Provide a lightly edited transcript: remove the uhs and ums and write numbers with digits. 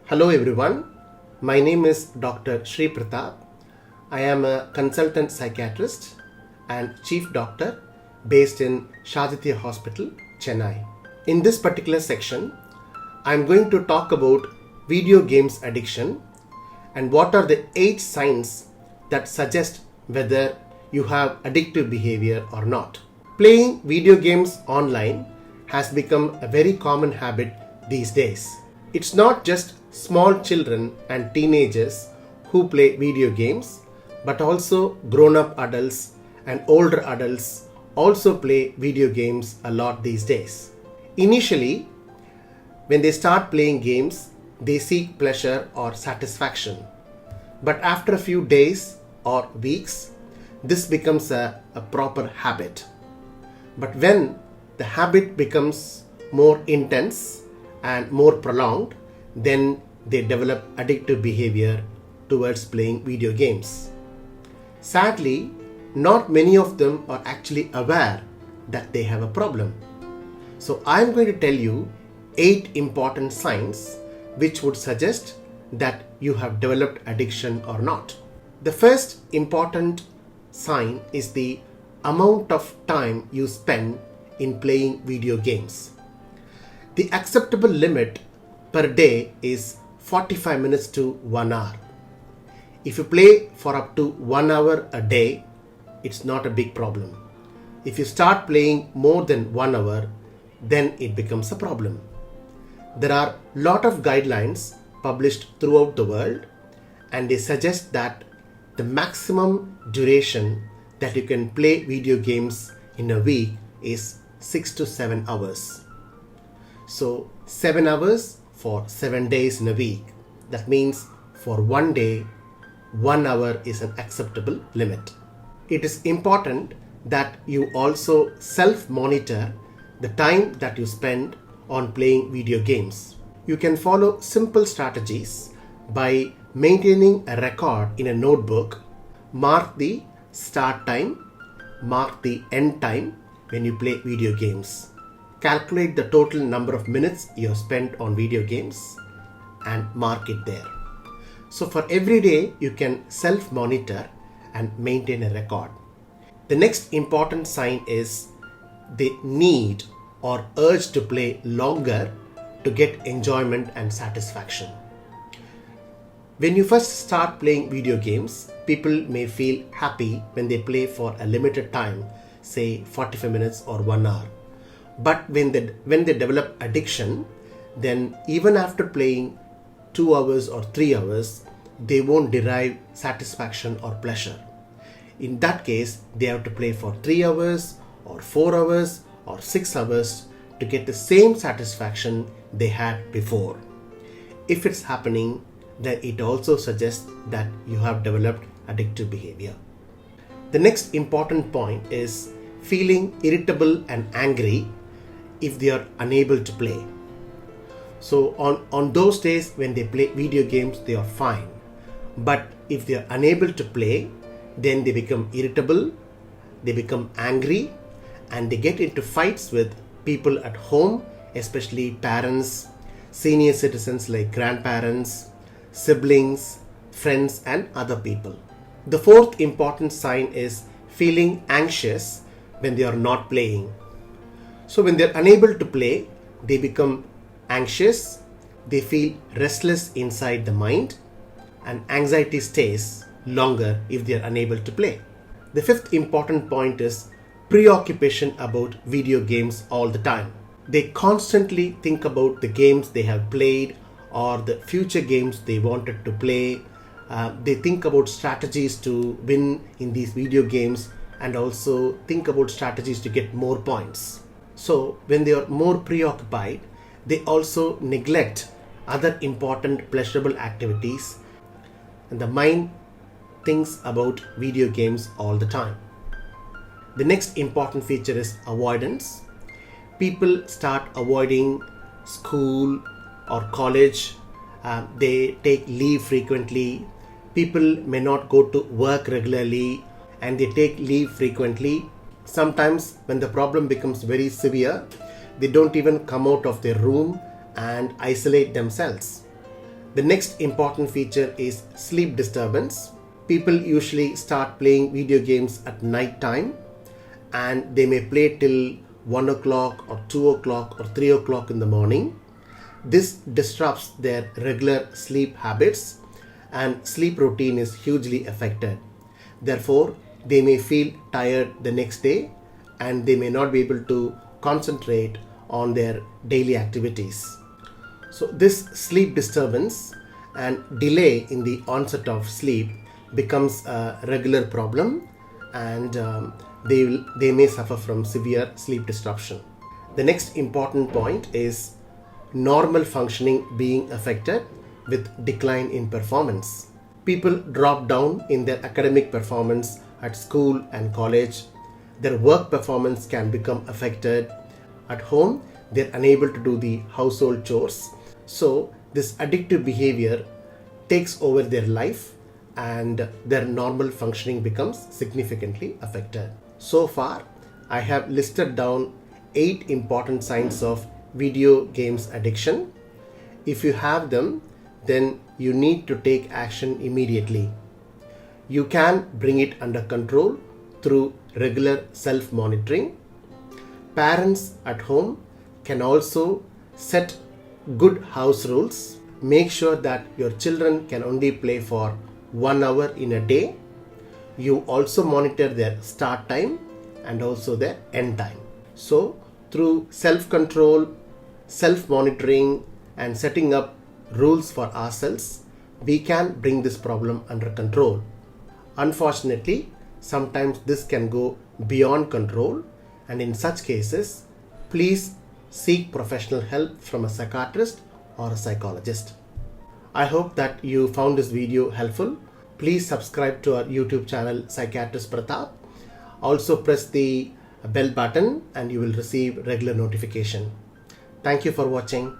Hello everyone, my name is Dr. Sree Prathap. I am a consultant psychiatrist and chief doctor based in Shadithya Hospital, Chennai. In this particular section, I am going to talk about video games addiction and what are the 8 signs that suggest whether you have addictive behavior or not. Playing video games online has become a very common habit these days. It's not just small children and teenagers who play video games, but also grown-up adults and older adults also play video games a lot these days. Initially, when they start playing games, they seek pleasure or satisfaction. But after a few days or weeks, this becomes a proper habit. But when the habit becomes more intense and more prolonged, then they develop addictive behavior towards playing video games. Sadly, not many of them are actually aware that they have a problem. So I am going to tell you 8 important signs which would suggest that you have developed addiction or not. The first important sign is the amount of time you spend in playing video games. The acceptable limit per day is 45 minutes to 1 hour. If you play for up to 1 hour a day, it's not a big problem. If you start playing more than 1 hour, then it becomes a problem. There are a lot of guidelines published throughout the world, and they suggest that the maximum duration that you can play video games in a week is 6 to 7 hours. So 7 hours for 7 days in a week. That means for 1 day, 1 hour is an acceptable limit. It is important that you also self-monitor the time that you spend on playing video games. You can follow simple strategies by maintaining a record in a notebook. Mark the start time, mark the end time when you play video games. Calculate the total number of minutes you have spent on video games and mark it there. So for every day, you can self-monitor and maintain a record. The next important sign is the need or urge to play longer to get enjoyment and satisfaction. When you first start playing video games, people may feel happy when they play for a limited time, say 45 minutes or 1 hour. But when they develop addiction, then even after playing 2 hours or 3 hours, they won't derive satisfaction or pleasure. In that case, they have to play for 3 hours or 4 hours or 6 hours to get the same satisfaction they had before. If it's happening, then it also suggests that you have developed addictive behavior. The next important point is feeling irritable and angry if they are unable to play. So on those days when they play video games, they are fine. But if they are unable to play, then they become irritable, they become angry, and they get into fights with people at home, especially parents, senior citizens like grandparents, siblings, friends, and other people. The fourth important sign is feeling anxious when they are not playing. So when they're unable to play, they become anxious, they feel restless inside the mind, and anxiety stays longer if they are unable to play. The fifth important point is preoccupation about video games all the time. They constantly think about the games they have played or the future games they wanted to play. They think about strategies to win in these video games and also think about strategies to get more points. So when they are more preoccupied, they also neglect other important pleasurable activities, and the mind thinks about video games all the time. The next important feature is avoidance. People start avoiding school or college. They take leave frequently. People may not go to work regularly and they take leave frequently. Sometimes when the problem becomes very severe, they don't even come out of their room and isolate themselves. The next important feature is sleep disturbance. People usually start playing video games at night time, and they may play till 1 o'clock or 2 o'clock or 3 o'clock in the morning. This disrupts their regular sleep habits, and sleep routine is hugely affected. Therefore, they may feel tired the next day, and they may not be able to concentrate on their daily activities. So this sleep disturbance and delay in the onset of sleep becomes a regular problem, and they may suffer from severe sleep disruption. The next important point is normal functioning being affected with decline in performance. People drop down in their academic performance at school and college. Their work performance can become affected. At home, they're unable to do the household chores. So this addictive behavior takes over their life, and their normal functioning becomes significantly affected. So far, I have listed down 8 important signs of video games addiction. If you have them, then you need to take action immediately. You can bring it under control through regular self-monitoring. Parents at home can also set good house rules. Make sure that your children can only play for 1 hour in a day. You also monitor their start time and also their end time. So through self-control, self-monitoring, and setting up rules for ourselves, we can bring this problem under control. Unfortunately, sometimes this can go beyond control, and in such cases, please seek professional help from a psychiatrist or a psychologist. I hope that you found this video helpful. Please subscribe to our YouTube channel, Psychiatrist Prathap. Also press the bell button and you will receive regular notification. Thank you for watching.